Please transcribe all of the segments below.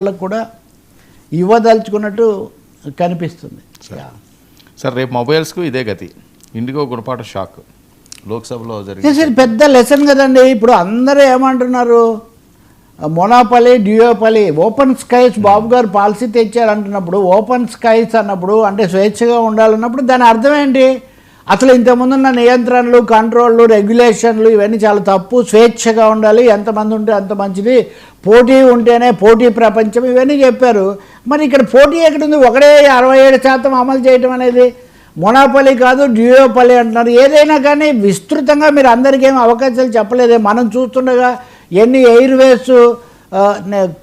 వాళ్ళకు కూడా ఇవ్వదలుచుకున్నట్టు కనిపిస్తుంది. సార్ రేపు మొబైల్స్కు ఇదే గతి. ఇండిగో గుణపాఠ షాక్ లోక్సభలో జరిగింది. పెద్ద లెసన్ కదండి. ఇప్పుడు అందరూ ఏమంటున్నారు, మొనాపలి డ్యూయోపలి ఓపెన్ స్కైస్ బాబు గారు పాలసీ తెచ్చారు అంటున్నప్పుడు, ఓపెన్ స్కైస్ అన్నప్పుడు అంటే స్వేచ్ఛగా ఉండాలన్నప్పుడు దాని అర్థం ఏంటి? అసలు ఇంతకుముందున్న నియంత్రణలు, కంట్రోళ్ళు, రెగ్యులేషన్లు ఇవన్నీ చాలా తప్పు. స్వేచ్ఛగా ఉండాలి, ఎంతమంది ఉంటే అంత మంచిది, పోటీ ఉంటేనే పోటీ ప్రపంచం, ఇవన్నీ చెప్పారు. మరి ఇక్కడ పోటీ ఎక్కడుంది? ఒకడే 67% అమలు చేయటం అనేది మొనాపలి కాదు, డ్యూయోపలి అంటున్నారు. ఏదైనా కానీ విస్తృతంగా మీరు అందరికీ ఏమి అవకాశాలు చెప్పలేదే. మనం చూస్తుండగా ఎన్ని ఎయిర్వేస్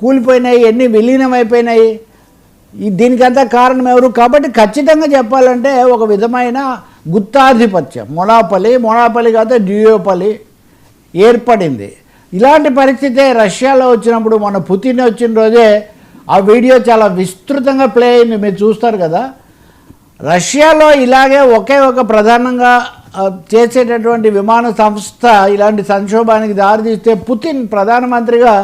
కూలిపోయినాయి, ఎన్ని విలీనం అయిపోయినాయి. దీనికంతా కారణం ఎవరు? కాబట్టి ఖచ్చితంగా చెప్పాలంటే ఒక విధమైన గుత్తాధిపత్యం, మొనాపలి కాదు డ్యూయోపలి ఏర్పడింది. ఇలాంటి పరిస్థితే రష్యాలో వచ్చినప్పుడు, మన పుతిన్ వచ్చిన రోజే ఆ వీడియో చాలా విస్తృతంగా ప్లే అయింది, మీరు చూస్తారు కదా. రష్యాలో ఇలాగే ఒకే ఒక ప్రధానంగా చేసేటటువంటి విమాన సంస్థ ఇలాంటి సంక్షోభానికి దారితీస్తే పుతిన్ ప్రధానమంత్రిగా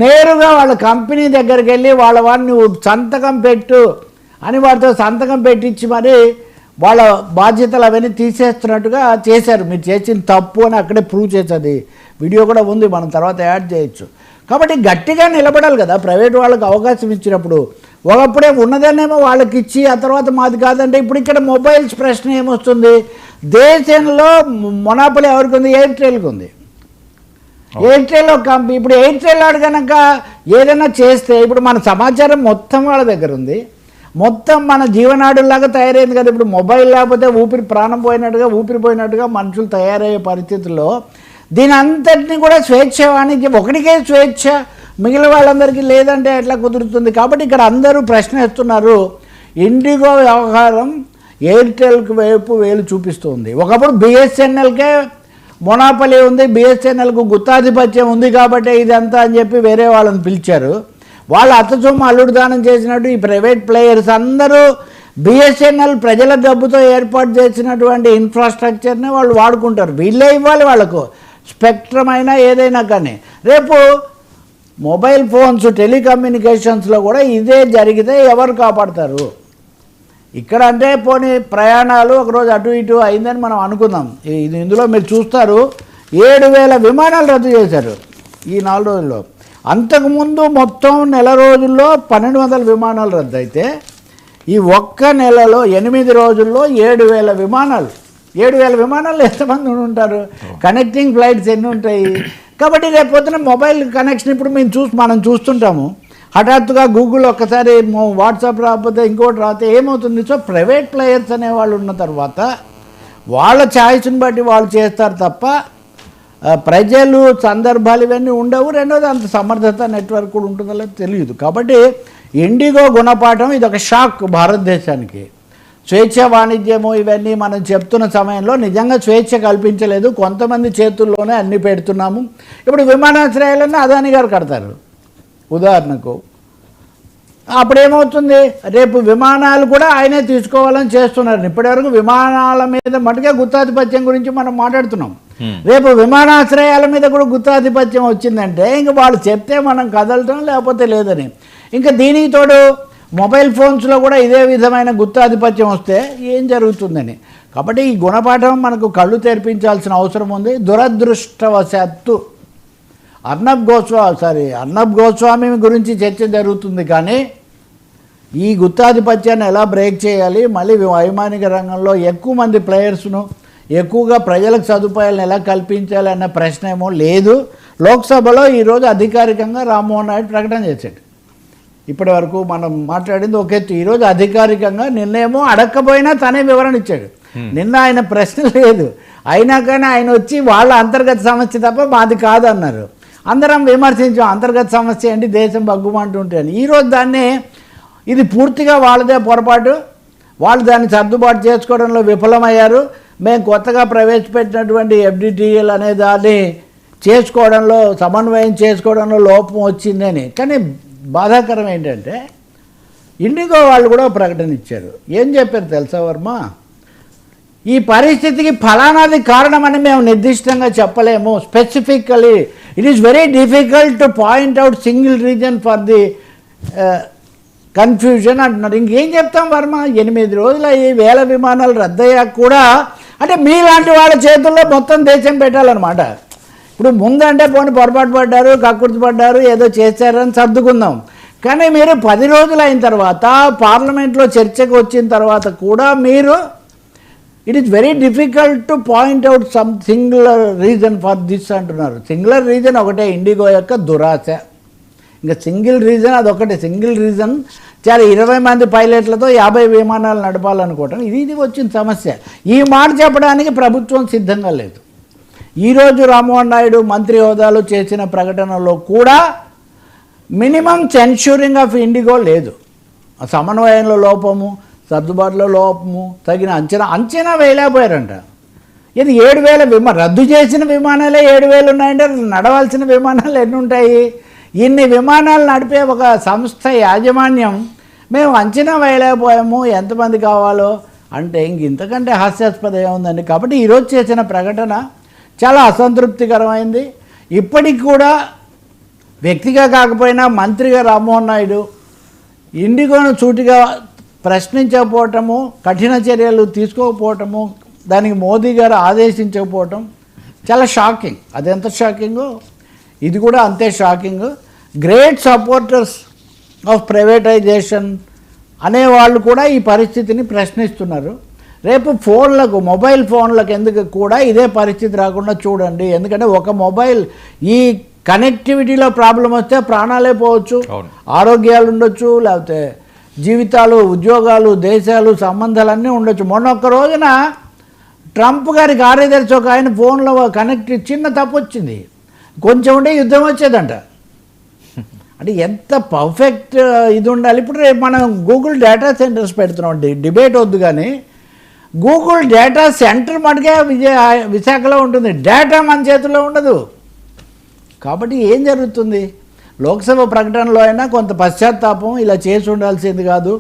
నేరుగా వాళ్ళ కంపెనీ దగ్గరికి వెళ్ళి వాడిని సంతకం పెట్టు అని వాడితో సంతకం పెట్టించి మరి వాళ్ళ బాధ్యతలు అవన్నీ తీసేస్తున్నట్టుగా చేశారు. మీరు చేసిన తప్పు అని అక్కడే ప్రూవ్ చేసేది వీడియో కూడా ఉంది, మనం తర్వాత యాడ్ చేయొచ్చు. కాబట్టి గట్టిగా నిలబడాలి కదా ప్రైవేట్ వాళ్ళకి అవకాశం ఇచ్చినప్పుడు. ఒకప్పుడే ఉన్నదన్నేమో వాళ్ళకి ఇచ్చి ఆ తర్వాత మాది కాదంటే, ఇప్పుడు ఇక్కడ మొబైల్స్ ప్రశ్న ఏమొస్తుంది? దేశంలో మొనాపలి ఎవరికి ఉంది? ఎయిర్టెల్కి ఉంది. ఎయిర్టెల్ ఇప్పుడు ఎయిర్టెల్ వాడు కనుక ఏదైనా చేస్తే, ఇప్పుడు మన సమాచారం మొత్తం వాళ్ళ దగ్గర ఉంది, మొత్తం మన జీవనాడులాగా తయారైంది కదా. ఇప్పుడు మొబైల్ లేకపోతే ప్రాణం పోయినట్టుగా మనుషులు తయారయ్యే పరిస్థితుల్లో దీని అంతటినీ కూడా స్వేచ్ఛ వాణిజ్యం, ఒకటికే స్వేచ్ఛ, మిగిలిన వాళ్ళందరికీ లేదంటే ఎట్లా కుదురుతుంది? కాబట్టి ఇక్కడ అందరూ ప్రశ్న వేస్తున్నారు. ఇండిగో వ్యవహారం ఎయిర్టెల్కి వైపు వేలు చూపిస్తుంది. ఒకప్పుడు బిఎస్ఎన్ఎల్కే మొనాపలి ఉంది, బిఎస్ఎన్ఎల్కు గుత్తాధిపత్యం ఉంది కాబట్టి ఇదంతా అని చెప్పి వేరే వాళ్ళని పిలిచారు. వాళ్ళు అత్తసొమ్ము అల్లుడు దానం చేసినట్టు ఈ ప్రైవేట్ ప్లేయర్స్ అందరూ బిఎస్ఎన్ఎల్ ప్రజల డబ్బుతో ఏర్పాటు చేసినటువంటి ఇన్ఫ్రాస్ట్రక్చర్ని వాళ్ళు వాడుకుంటారు. వీళ్ళే ఇవ్వాలి వాళ్ళకు స్పెక్ట్రమ్ అయినా ఏదైనా. కానీ రేపు మొబైల్ ఫోన్స్, టెలికమ్యూనికేషన్స్లో కూడా ఇదే జరిగితే ఎవరు కాపాడతారు? ఇక్కడ అంటే పోనీ ప్రయాణాలు ఒకరోజు అటు ఇటు అయిందని మనం అనుకుందాం. ఇందులో మీరు చూస్తారు 7,000 విమానాలు రద్దు చేశారు ఈ 4 రోజుల్లో. అంతకుముందు మొత్తం నెల రోజుల్లో 1,200 విమానాలు రద్దు అయితే, ఈ ఒక్క నెలలో 8 రోజుల్లో 7,000 విమానాలు. 7,000 విమానాలు ఎంతమంది ఉంటారు? కనెక్టింగ్ ఫ్లైట్స్ ఎన్ని ఉంటాయి? కాబట్టి రేపు పొద్దున మొబైల్ కనెక్షన్ ఇప్పుడు మనం చూస్తుంటాము. హఠాత్తుగా గూగుల్ ఒక్కసారి వాట్సాప్ రాకపోతే ఇంకోటి రాకపోతే ఏమవుతుంది? సో ప్రైవేట్ ప్లేయర్స్ అనేవాళ్ళు ఉన్న తర్వాత వాళ్ళ ఛాయిస్ని బట్టి వాళ్ళు చేస్తారు తప్ప ప్రజలు సందర్భాలు ఇవన్నీ ఉండవు. రెండోది అంత సమర్థత నెట్వర్క్ కూడా ఉంటుందో లేదో తెలియదు. కాబట్టి ఇండిగో గుణపాఠం ఇది ఒక షాక్ భారతదేశానికి. స్వేచ్ఛ వాణిజ్యము ఇవన్నీ మనం చెప్తున్న సమయంలో నిజంగా స్వేచ్ఛ కల్పించలేదు, కొంతమంది చేతుల్లోనే అన్నీ పెడుతున్నాము. ఇప్పుడు విమానాశ్రయాలన్నీ అదాని గారు కడతారు ఉదాహరణకు. అప్పుడేమవుతుంది? రేపు విమానాలు కూడా ఆయనే తీసుకోవాలని చేస్తున్నారు. ఇప్పటివరకు విమానాల మీద మటుకే గుత్తాధిపత్యం గురించి మనం మాట్లాడుతున్నాం. రేపు విమానాశ్రయాల మీద కూడా గుత్తాధిపత్యం వచ్చిందంటే ఇంక వాళ్ళు చెప్తే మనం కదలటం లేకపోతే లేదని. ఇంకా దీనికి తోడు మొబైల్ ఫోన్స్లో కూడా ఇదే విధమైన గుత్తాధిపత్యం వస్తే ఏం జరుగుతుందని. కాబట్టి ఈ గుణపాఠం మనకు కళ్ళు తెరిపించాల్సిన అవసరం ఉంది. దురదృష్టవశాత్తు అర్నబ్ గోస్వామి గురించి చర్చ జరుగుతుంది, కానీ ఈ గుత్తాధిపత్యాన్ని ఎలా బ్రేక్ చేయాలి, మళ్ళీ వైమానిక రంగంలో ఎక్కువ మంది ప్లేయర్స్ను, ఎక్కువగా ప్రజలకు సదుపాయాలను ఎలా కల్పించాలి అన్న ప్రశ్న ఏమో లేదు. లోక్సభలో ఈరోజు అధికారికంగా రామ్మోహన్ నాయుడు ప్రకటన చేశాడు. ఇప్పటి వరకు మనం మాట్లాడింది ఒక ఎత్తు, ఈరోజు అధికారికంగా నిన్నేమో అడగకపోయినా తనే వివరణ ఇచ్చాడు. నిన్న ఆయన ప్రశ్న లేదు, అయినా కానీ ఆయన వచ్చి వాళ్ళ అంతర్గత సమస్య తప్ప మాది కాదు అన్నారు. అందరం విమర్శించాం, అంతర్గత సమస్య ఏంటి, దేశం బగ్గుమంటుంటే అని. ఈరోజు దాన్ని ఇది పూర్తిగా వాళ్ళదే పొరపాటు, వాళ్ళు దాన్ని సర్దుబాటు చేసుకోవడంలో విఫలమయ్యారు. మేము కొత్తగా ప్రవేశపెట్టినటువంటి FDTL అనే దాన్ని చేసుకోవడంలో, సమన్వయం చేసుకోవడంలో లోపం వచ్చిందని. కానీ బాధాకరం ఏంటంటే ఇండిగో వాళ్ళు కూడా ప్రకటన ఇచ్చారు. ఏం చెప్పారు తెలుసా వర్మ? ఈ పరిస్థితికి ఫలానాది కారణమని మేము నిర్దిష్టంగా చెప్పలేము. Specifically it is very difficult to point out single reason for the confusion అంటున్నారు. ఇంకేం చెప్తాం వర్మ, 8 రోజులు అయ్యి 1000 విమానాలు రద్దయ్యాక కూడా అంటే మీలాంటి వాళ్ళ చేతుల్లో మొత్తం దేశం పెట్టాలన్నమాట. ఇప్పుడు ముందంటే పోనీ పొరపాటు పడ్డారు, కక్కుర్తి పడ్డారు, ఏదో చేశారని సర్దుకుందాం. కానీ మీరు 10 రోజులు అయిన తర్వాత పార్లమెంట్లో చర్చకు వచ్చిన తర్వాత కూడా మీరు it is very difficult to point out some singular reason for this అంటున్నారు. సింగులర్ రీజన్ ఒకటే, ఇండిగో యొక్క దురాశ. ఇంకా సింగిల్ రీజన్ అదొకటే, సింగిల్ రీజన్ చాలా 20 మంది పైలట్లతో 50 విమానాలు నడపాలనుకోవటం, ఇది వచ్చిన సమస్య. ఈ మాట చెప్పడానికి ప్రభుత్వం సిద్ధంగా లేదు. ఈరోజు రామ్మోహన్ నాయుడు మంత్రి హోదాలో చేసిన ప్రకటనలో కూడా మినిమం సెన్ష్యూరింగ్ ఆఫ్ ఇండిగో లేదు. సమన్వయంలో లోపము, సర్దుబాటులో లోపము, తగిన అంచనా వేయలేకపోయారంట. ఇది 7000 రద్దు చేసిన విమానాలే 7000 ఉన్నాయంటే నడవాల్సిన విమానాలు ఎన్ని ఉంటాయి? ఇన్ని విమానాలు నడిపే ఒక సంస్థ యాజమాన్యం మేము అంచనా వేయలేకపోయాము ఎంతమంది కావాలో అంటే ఇంతకంటే హాస్యాస్పదం ఏముందండి. కాబట్టి ఈరోజు చేసిన ప్రకటన చాలా అసంతృప్తికరమైంది. ఇప్పటికి కూడా వ్యక్తిగా కాకపోయినా మంత్రిగా రామ్మోహన్ నాయుడు ఇండిగోను సూటిగా ప్రశ్నించకపోవటము, కఠిన చర్యలు తీసుకోకపోవటము, దానికి మోదీ గారు ఆదేశించకపోవటం చాలా షాకింగ్. అది ఎంత షాకింగో ఇది కూడా అంతే shocking. Great supporters of privatisation అనేవాళ్ళు కూడా ఈ పరిస్థితిని ప్రశ్నిస్తున్నారు. రేపు ఫోన్లకు, మొబైల్ ఫోన్లకు ఎందుకు కూడా ఇదే పరిస్థితి రాకుండా చూడండి. ఎందుకంటే ఒక మొబైల్ ఈ కనెక్టివిటీలో ప్రాబ్లం వస్తే ప్రాణాలే పోవచ్చు, ఆరోగ్యాలు ఉండొచ్చు, లేకపోతే జీవితాలు, ఉద్యోగాలు, దేశాలు, సంబంధాలన్నీ ఉండొచ్చు. మొన్న ఒక్క రోజున ట్రంప్ గారి కార్యదర్శి ఒక ఆయన ఫోన్లో కనెక్ట్ చిన్న తప్పు వచ్చింది, కొంచెం ఉంటే యుద్ధం వచ్చేదంట. అంటే ఎంత పర్ఫెక్ట్ ఇది ఉండాలి. ఇప్పుడు రేపు మనం గూగుల్ డేటా సెంటర్స్ పెడుతున్నాం, డిబేట్ వద్దు, కానీ గూగుల్ డేటా సెంటర్ మటుకే విశాఖలో ఉంటుంది, డేటా మన చేతుల్లో ఉండదు. కాబట్టి ఏం జరుగుతుంది? లోక్సభ ప్రకటనలో అయినా కొంత పశ్చాత్తాపం, ఇలా చేసి ఉండాల్సింది కాదు,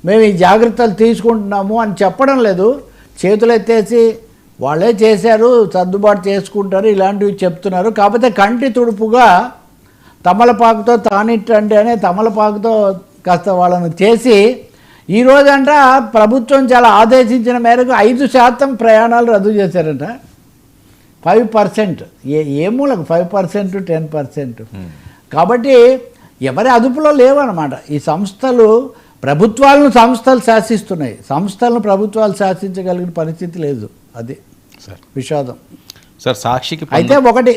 మేము ఈ జాగ్రత్తలు తీసుకుంటున్నాము అని చెప్పడం లేదు. చేతులు ఎత్తేసి వాళ్ళే చేశారు, సర్దుబాటు చేసుకుంటారు, ఇలాంటివి చెప్తున్నారు. కాకపోతే కంటి తుడుపుగా తమలపాకుతో తానిట్టండి అనే తమలపాకుతో కాస్త వాళ్ళను చేసి ఈరోజంట ప్రభుత్వం చాలా ఆదేశించిన మేరకు 5% ప్రయాణాలు రద్దు చేశారంట. 5% ఏ మూలకు 5%, 10%. కాబట్టి ఎవరి అదుపులో లేవన్నమాట. ఈ సంస్థలు, ప్రభుత్వాలను సంస్థలు శాసిస్తున్నాయి, సంస్థలను ప్రభుత్వాలు శాసించగలిగిన పరిస్థితి లేదు. అది విషాదం. సార్ సాక్షికి అయితే ఒకటి